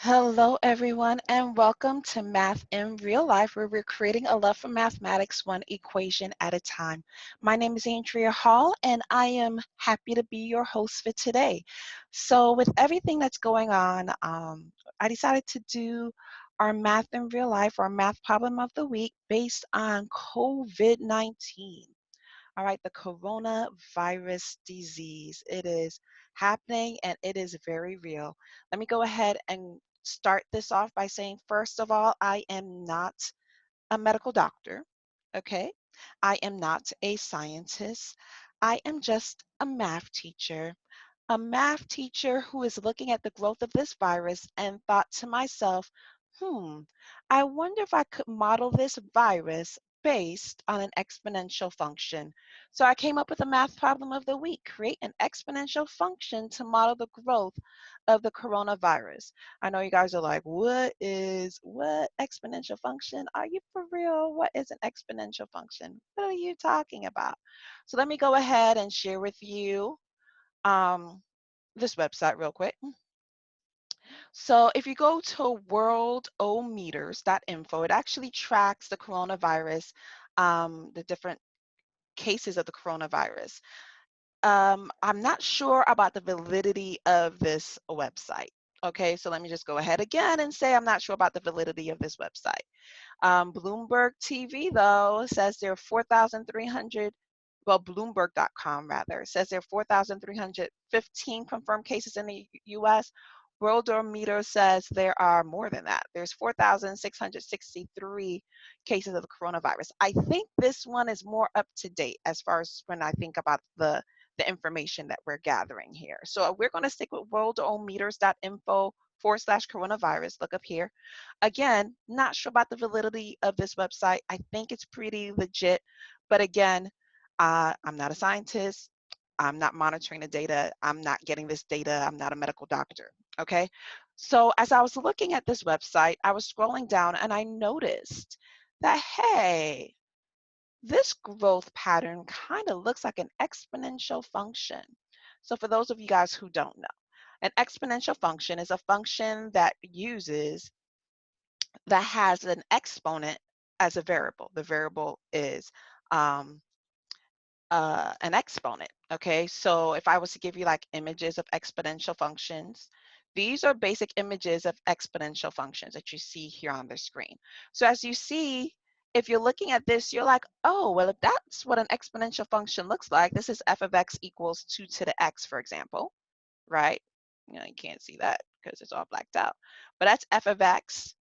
Hello, everyone, and welcome to Math in Real Life, where we're creating a love for mathematics one equation at a time. My name is Andrea Hall, and I am happy to be your host for today. So, with everything that's going on, I decided to do our Math in Real Life, our math problem of the week, based on COVID-19. All right, the coronavirus disease. It is happening and it is very real. Let me go ahead and start this off by saying, first of all, I am not a medical doctor. Okay. I am not a scientist. I am just a math teacher who is looking at the growth of this virus and thought to myself, I wonder if I could model this virus based on an exponential function. So I came up with a math problem of the week: create an exponential function to model the growth of the coronavirus. I know you guys are like, what exponential function? Are you for real? What is an exponential function? What are you talking about? So let me go ahead and share with you um, this website real quick. So if you go to worldometers.info, it actually tracks the coronavirus, the different cases of the coronavirus. I'm not sure about the validity of this website. Okay, so let me just go ahead again and say I'm not sure about the validity of this website. Bloomberg TV, though, says there are 4,300, well, Bloomberg.com rather, says there are 4,315 confirmed cases in the US. Worldometer says there are more than that. There's 4,663 cases of the coronavirus. I think this one is more up to date as far as when I think about the information that we're gathering here. So we're going to stick with worldometers.info/coronavirus. Look up here. Again, not sure about the validity of this website. I think it's pretty legit, but again, I'm not a scientist. I'm not monitoring the data. I'm not getting this data. I'm not a medical doctor. Okay. So as I was looking at this website, I was scrolling down and I noticed that, hey, this growth pattern kind of looks like an exponential function. So for those of you guys who don't know, an exponential function is a function that has an exponent as a variable. The variable is um, an exponent. Okay, so if I was to give you like images of exponential functions, these are basic images of exponential functions that you see here on the screen. So as you see, if you're looking at this, you're like, oh, well, if that's what an exponential function looks like, this is f of x equals 2 to the x, for example, right? You can't see that because it's all blacked out. But that's f of x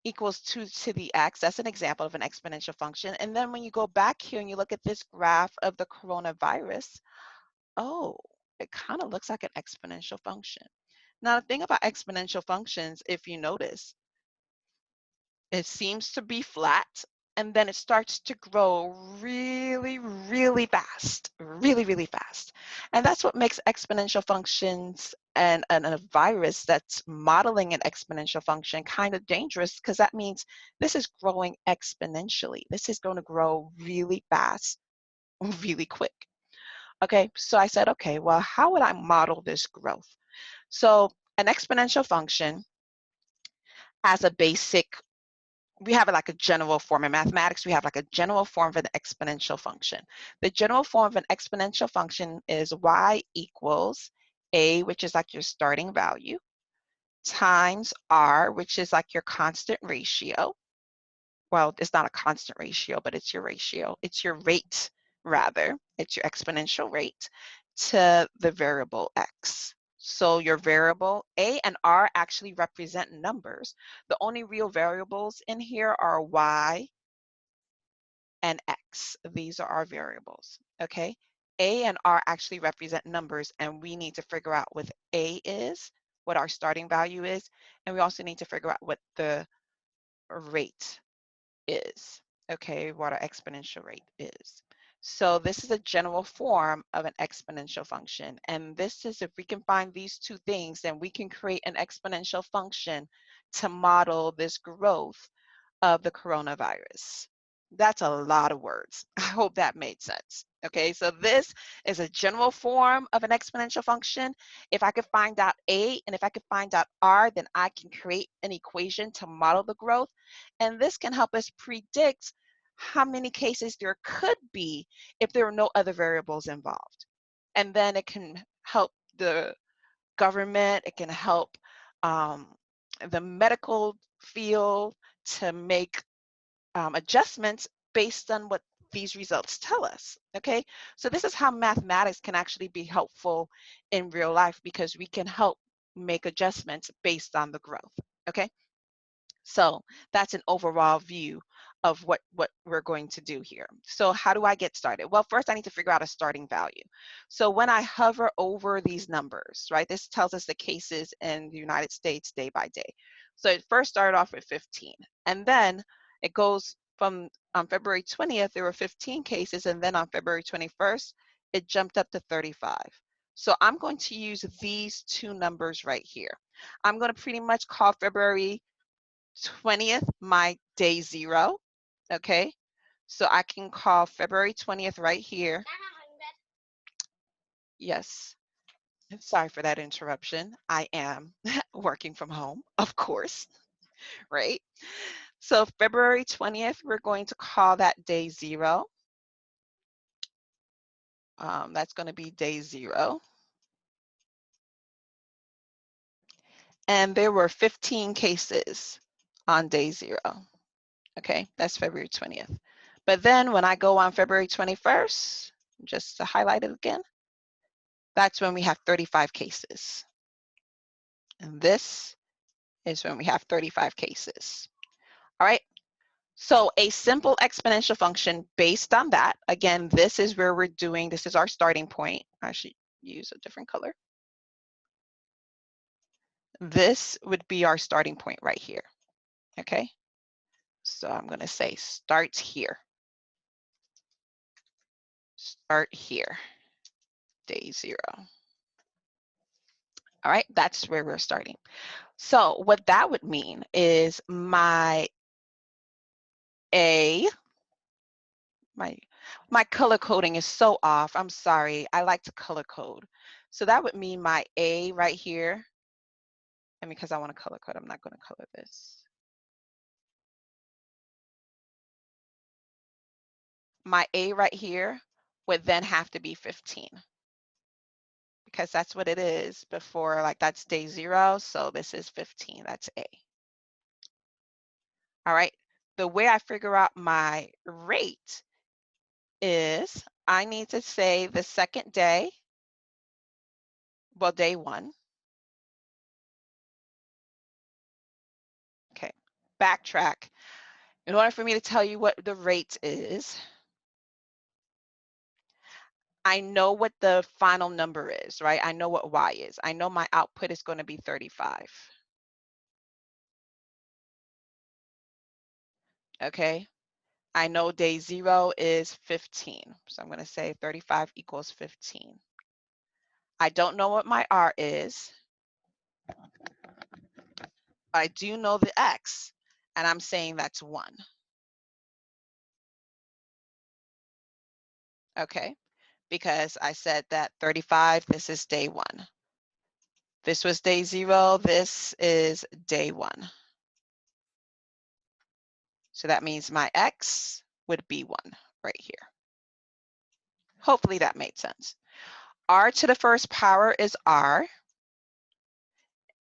equals 2 to the x. That's an example of an exponential function. And then when you go back here and you look at this graph of the coronavirus, oh, it kind of looks like an exponential function. Now, the thing about exponential functions, if you notice, it seems to be flat and then it starts to grow really, really fast, really, really fast. And that's what makes exponential functions and a virus that's modeling an exponential function kind of dangerous, because that means this is growing exponentially. This is going to grow really fast, really quick. Okay, so I said, okay, well, how would I model this growth? So an exponential function has a basic, we have like a general form in mathematics. We have like a general form of an exponential function. The general form of an exponential function is y equals a, which is like your starting value, times r, which is like your constant ratio. Well, it's not a constant ratio, but it's your ratio. It's your rate, rather. It's your exponential rate to the variable x. So your variable a and r actually represent numbers. The only real variables in here are y and x. These are our variables, okay? A and r actually represent numbers, and we need to figure out what a is, what our starting value is, and we also need to figure out what the rate is, okay, what our exponential rate is. So this is a general form of an exponential function. And this is, if we can find these two things, then we can create an exponential function to model this growth of the coronavirus. That's a lot of words. I hope that made sense. Okay, so this is a general form of an exponential function. If I could find out A and if I could find out R, then I can create an equation to model the growth. And this can help us predict how many cases there could be if there are no other variables involved. And then it can help the government, it can help the medical field to make adjustments based on what these results tell us. Okay, so this is how mathematics can actually be helpful in real life because we can help make adjustments based on the growth. Okay, so that's an overall view of what we're going to do here. So how do I get started? Well, first I need to figure out a starting value. So when I hover over these numbers, right, this tells us the cases in the United States day by day. So it first started off with 15, and then it goes from on February 20th, there were 15 cases, and then on February 21st, it jumped up to 35. So I'm going to use these two numbers right here. I'm going to pretty much call February 20th my day 0. Okay, so I can call February 20th right here. Yes, sorry for that interruption. I am working from home, of course, right? So February 20th, we're going to call that day 0. That's going to be day 0. And there were 15 cases on day 0. Okay, that's February 20th. But then when I go on February 21st, just to highlight it again, that's when we have 35 cases. And this is when we have 35 cases. All right, so a simple exponential function based on that, again, this is where we're doing, this is our starting point. I should use a different color. This would be our starting point right here, okay? So I'm gonna say start here. Start here, day 0. All right, that's where we're starting. So what that would mean is my A, my color coding is so off. I'm sorry. I like to color code. So that would mean my A right here. And because I want to color code, I'm not going to color this. My A right here would then have to be 15 because that's what it is before, like that's day 0. So this is 15. That's A. All right. The way I figure out my rate is I need to say the second day, well, day 1. Okay, backtrack. In order for me to tell you what the rate is, I know what the final number is, right? I know what Y is. I know my output is going to be 35. Okay, I know day 0 is 15. So I'm going to say 35 equals 15. I don't know what my R is. I do know the X, and I'm saying that's 1. Okay, because I said that 35, this is day 1. This was day 0, this is day 1. So that means my X would be 1 right here. Hopefully that made sense. R to the first power is R.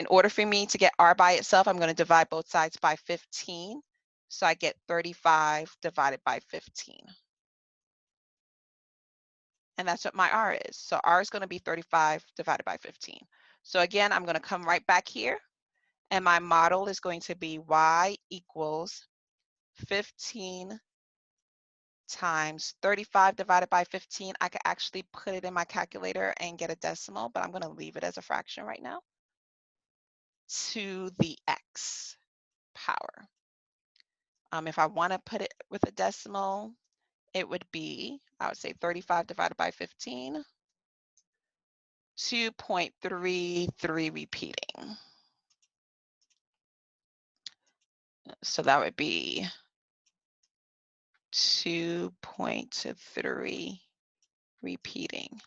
In order for me to get R by itself, I'm going to divide both sides by 15. So I get 35 divided by 15. And that's what my R is. So R is going to be 35 divided by 15. So again, I'm going to come right back here. And my model is going to be Y equals 15 times 35 divided by 15. I could actually put it in my calculator and get a decimal, but I'm going to leave it as a fraction right now, to the X power. If I want to put it with a decimal, it would be, I would say 35 divided by 15, 2.33 repeating. So that would be 2.3 repeating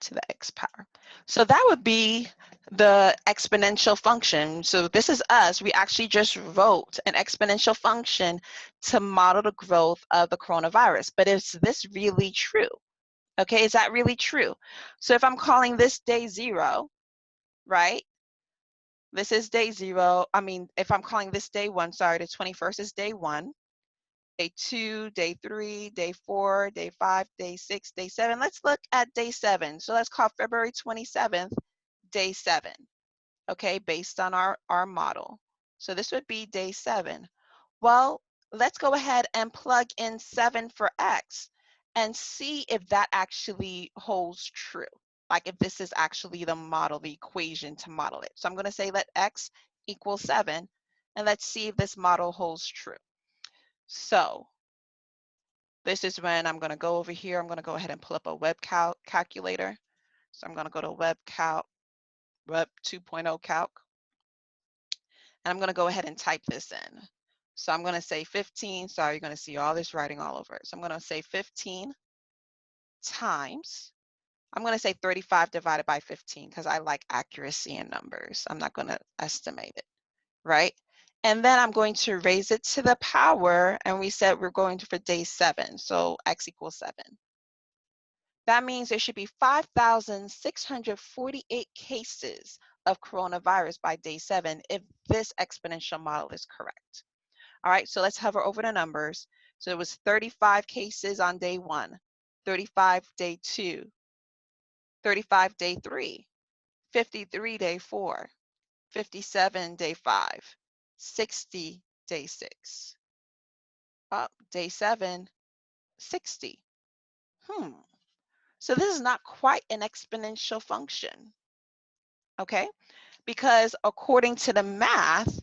to the x power. So that would be the exponential function. So this is us. We actually just wrote an exponential function to model the growth of the coronavirus. But is this really true? Okay, is that really true? So if I'm calling this day 0, right? This is day 0. I mean, if I'm calling this day 1, sorry, the 21st is day 1. Day 2, day 3, day 4, day 5, day 6, day 7. Let's look at day 7. So let's call February 27th day 7, okay, based on our model. So this would be day 7. Well, let's go ahead and plug in 7 for x and see if that actually holds true. Like if this is actually the model, the equation to model it. So I'm going to say let x equal 7, and let's see if this model holds true. So this is when I'm going to go over here. I'm going to go ahead and pull up a Webcow calculator. So I'm going to go to Webcow, Web 2.0 Calc, and I'm going to go ahead and type this in. So I'm going to say 15. Sorry, you're going to see all this writing all over it. So I'm going to say 15 times, I'm going to say 35 divided by 15 because I like accuracy in numbers. I'm not going to estimate it, right? And then I'm going to raise it to the power, and we said we're going for day 7, so x equals 7. That means there should be 5,648 cases of coronavirus by day 7 if this exponential model is correct. All right, so let's hover over the numbers. So it was 35 cases on day 1, 35 day 2, 35 day 3, 53 day 4, 57 day 5, 60 day 6. Day 7, 60. So this is not quite an exponential function, okay? Because according to the math,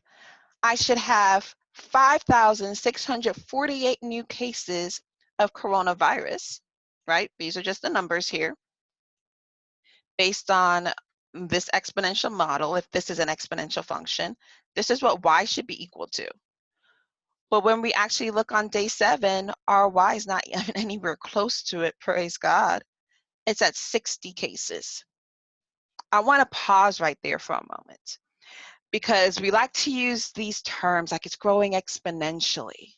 I should have 5,648 new cases of coronavirus, right? These are just the numbers here. Based on this exponential model, if this is an exponential function, this is what y should be equal to. But when we actually look on day 7, our y is not even anywhere close to it, praise God. It's at 60 cases. I want to pause right there for a moment because we like to use these terms like it's growing exponentially.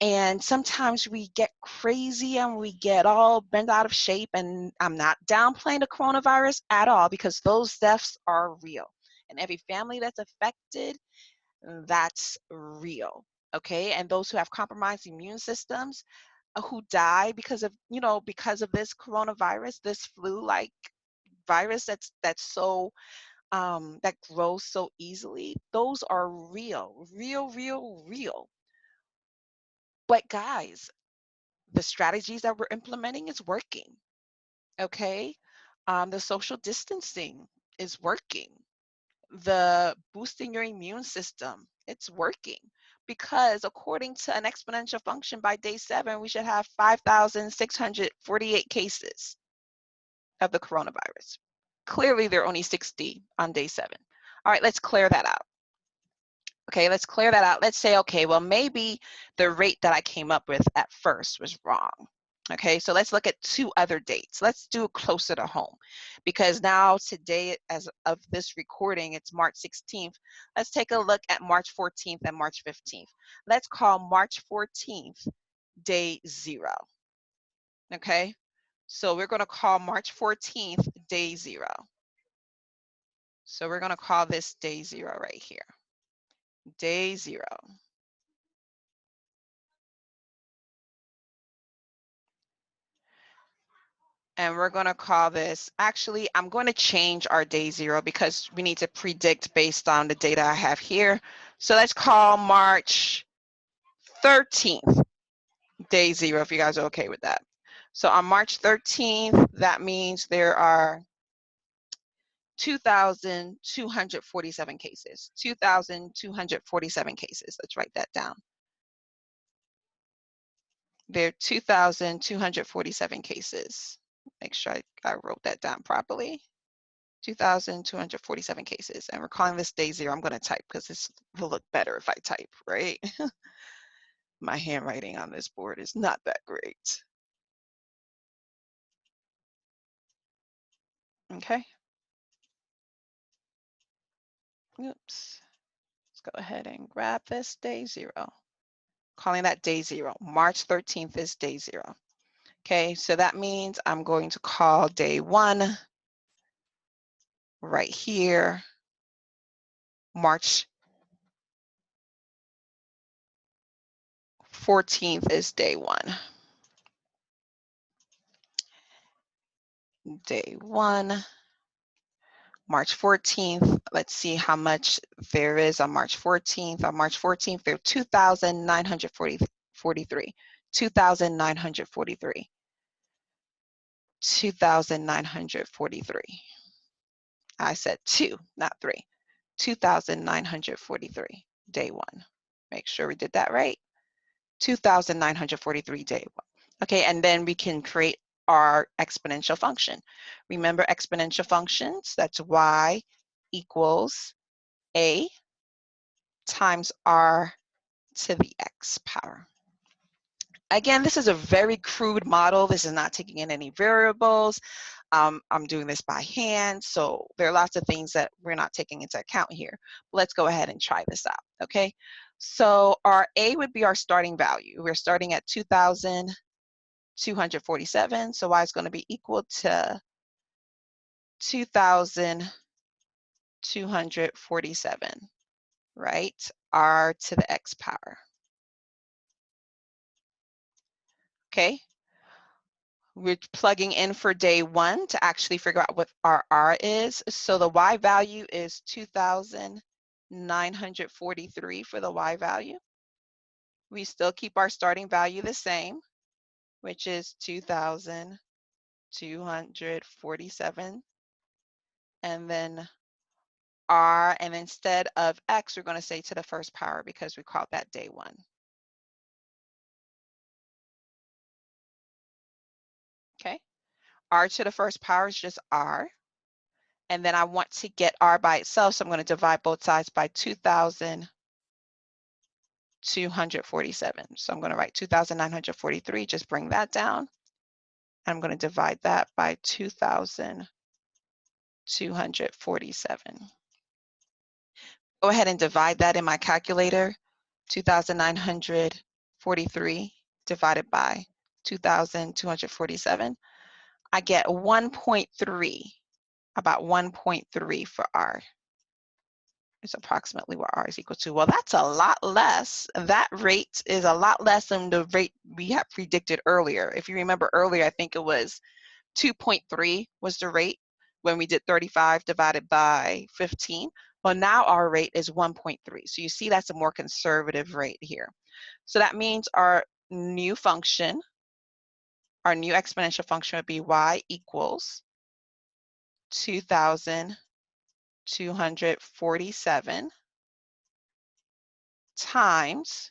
And sometimes we get crazy and we get all bent out of shape. And I'm not downplaying the coronavirus at all because those deaths are real. And every family that's affected, that's real. Okay. And those who have compromised immune systems, who die because of, because of this coronavirus, this flu-like virus that's so that grows so easily, those are real, real, real, real. But guys, the strategies that we're implementing is working, okay? The social distancing is working. The boosting your immune system, it's working. Because according to an exponential function, by day 7, we should have 5,648 cases of the coronavirus. Clearly, there are only 60 on day 7. All right, let's clear that out. Okay, let's clear that out. Let's say, okay, well, maybe the rate that I came up with at first was wrong. Okay, so let's look at 2 other dates. Let's do it closer to home because now today, as of this recording, it's March 16th. Let's take a look at March 14th and March 15th. Let's call March 14th day 0. Okay, so we're going to call March 14th day 0. So we're going to call this day 0 right here. Day 0. And we're going to call this, actually, I'm going to change our day 0 because we need to predict based on the data I have here. So let's call March 13th day 0 if you guys are okay with that. So on March 13th, that means there are 2,247 cases. 2,247 cases. Let's write that down. There are 2,247 cases. Make sure I wrote that down properly. 2,247 cases. And we're calling this day 0. I'm going to type because this will look better if I type, right? My handwriting on this board is not that great. Okay. Oops. Let's go ahead and grab this day 0. Calling that day 0. March 13th is day 0. Okay, so that means I'm going to call day 1 right here. March 14th is day 1. Day 1. March 14th, let's see how much there is on March 14th. On March 14th, there are 2,943. 2,943. 2,943. I said 2, not 3. 2,943, day 1. Make sure we did that right. 2,943, day 1. Okay, and then we can create our exponential function. Remember exponential functions? That's y equals a times r to the x power. Again, this is a very crude model. This is not taking in any variables. I'm doing this by hand, so there are lots of things that we're not taking into account here. Let's go ahead and try this out, okay? So our A would be our starting value. We're starting at 2,247, so y is going to be equal to 2,247, right? R to the x power. Okay, we're plugging in for day 1 to actually figure out what our R is. So the Y value is 2,943 for the Y value. We still keep our starting value the same, which is 2,247. And then R, and instead of X, we're going to say to the first power because we called that day 1. Okay, R to the first power is just R. And then I want to get R by itself, so I'm going to divide both sides by 2,247. So I'm going to write 2,943, just bring that down. I'm going to divide that by 2,247. Go ahead and divide that in my calculator. 2,943 divided by 2,247. I get 1.3, about 1.3 for R. It's approximately what R is equal to. Well, that's a lot less. That rate is a lot less than the rate we had predicted earlier. If you remember earlier, I think it was 2.3 was the rate when we did 35 divided by 15. Well, now our rate is 1.3. So you see that's a more conservative rate here. So that means our new function, our new exponential function would be y equals 2,247 times,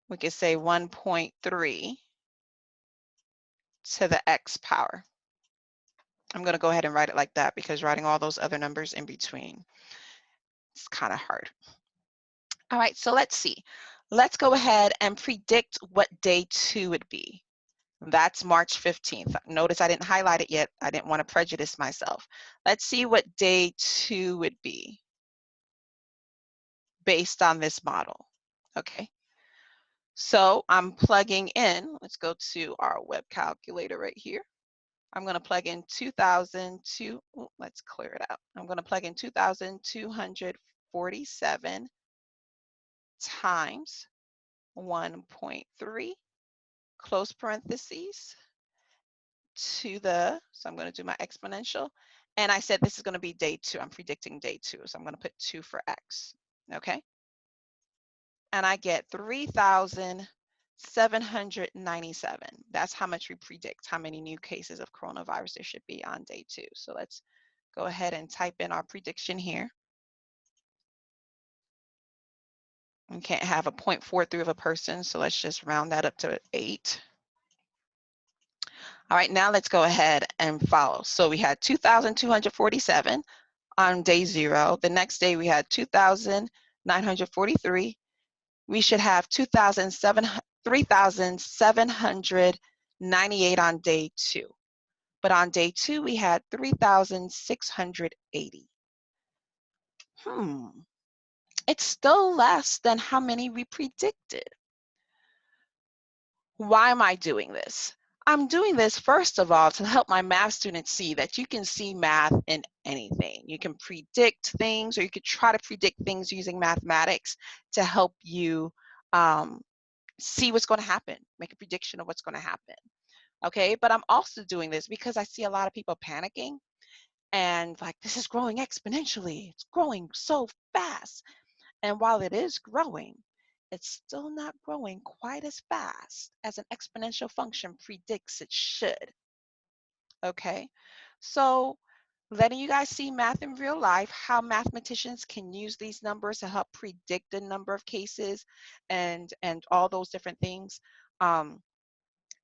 we could say 1.3 to the x power. I'm going to go ahead and write it like that because writing all those other numbers in between, it's kind of hard. All right, so let's see. Let's go ahead and predict what day 2 would be. That's March 15th. Notice I didn't highlight it yet. I didn't want to prejudice myself. Let's see what day 2 would be based on this model. Okay. So I'm plugging in. Let's go to our web calculator right here. I'm going to plug in 2,002. Let's clear it out. I'm going to plug in 2,247 times 1.3, close parentheses, to the, so I'm going to do my exponential. And I said this is going to be day 2. I'm predicting day 2. So I'm going to put 2 for x. Okay. And I get 3,797. That's how much we predict, how many new cases of coronavirus there should be on day 2. So let's go ahead and type in our prediction here. We can't have a 0.43 of a person, so let's just round that up to 8. All right, now let's go ahead and follow. So we had 2,247 on day 0. The next day we had 2,943. We should have 3,798 on day 2. But on day 2, we had 3,680. It's still less than how many we predicted. Why am I doing this? I'm doing this, first of all, to help my math students see that you can see math in anything. You can predict things, or you could try to predict things using mathematics to help you see what's going to happen, make a prediction of what's going to happen. Okay, but I'm also doing this because I see a lot of people panicking and like, this is growing exponentially. It's growing so fast. And while it is growing, it's still not growing quite as fast as an exponential function predicts it should. Okay, so letting you guys see math in real life, how mathematicians can use these numbers to help predict the number of cases and all those different things.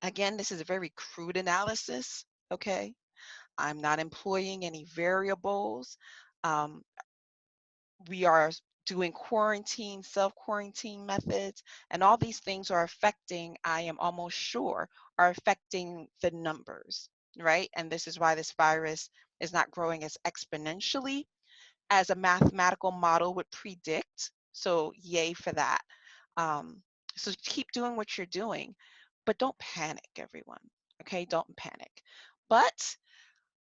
Again, this is a very crude analysis. Okay, I'm not employing any variables. Um, we are doing quarantine, self-quarantine methods, and all these things are affecting, I am almost sure, are affecting the numbers, right? And this is why this virus is not growing as exponentially as a mathematical model would predict. So yay for that. So keep doing what you're doing, but don't panic, everyone. Okay, don't panic. But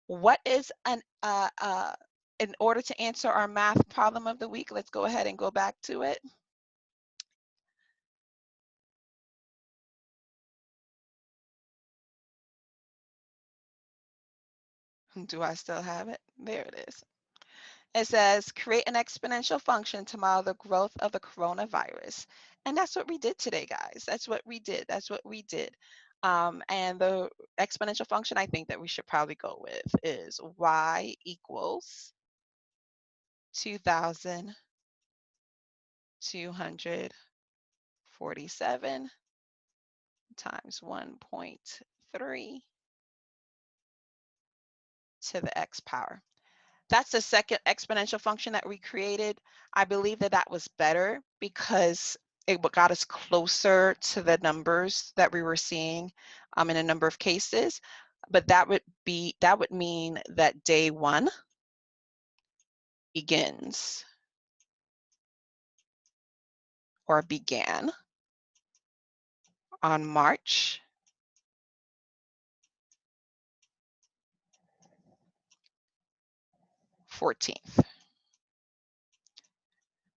what is in order to answer our math problem of the week, let's go ahead and go back to it. Do I still have it? There it is. It says, create an exponential function to model the growth of the coronavirus. And that's what we did today, guys. That's what we did. That's what we did. And the exponential function I think that we should probably go with is y equals 2,247 times 1.3 to the x power. That's the second exponential function that we created. I believe that that was better because it got us closer to the numbers that we were seeing in a number of cases. But that would mean that day 1 begins or began on March 14th.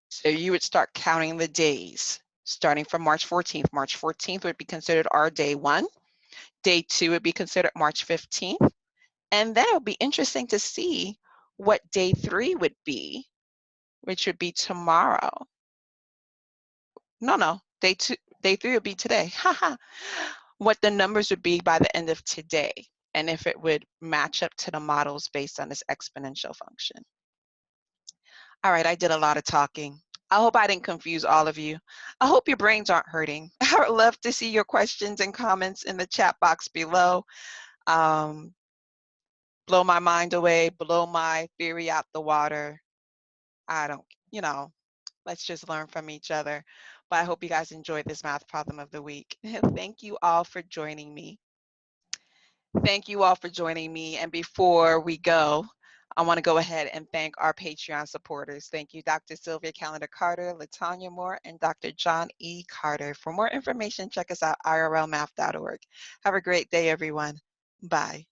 So you would start counting the days starting from March 14th. March 14th would be considered our day 1. Day 2 would be considered March 15th. And then it would be interesting to see what day 3 would be, which would be tomorrow. No, day 3 would be today. Haha. What the numbers would be by the end of today, and if it would match up to the models based on this exponential function. All right, I did a lot of talking. I hope I didn't confuse all of you. I hope your brains aren't hurting. I would love to see your questions and comments in the chat box below. Blow my mind away, blow my theory out the water. I don't, let's just learn from each other. But I hope you guys enjoyed this math problem of the week. Thank you all for joining me. Thank you all for joining me. And before we go, I want to go ahead and thank our Patreon supporters. Thank you, Dr. Sylvia Calendar Carter, Latanya Moore, and Dr. John E. Carter. For more information, check us out, irlmath.org. Have a great day, everyone. Bye.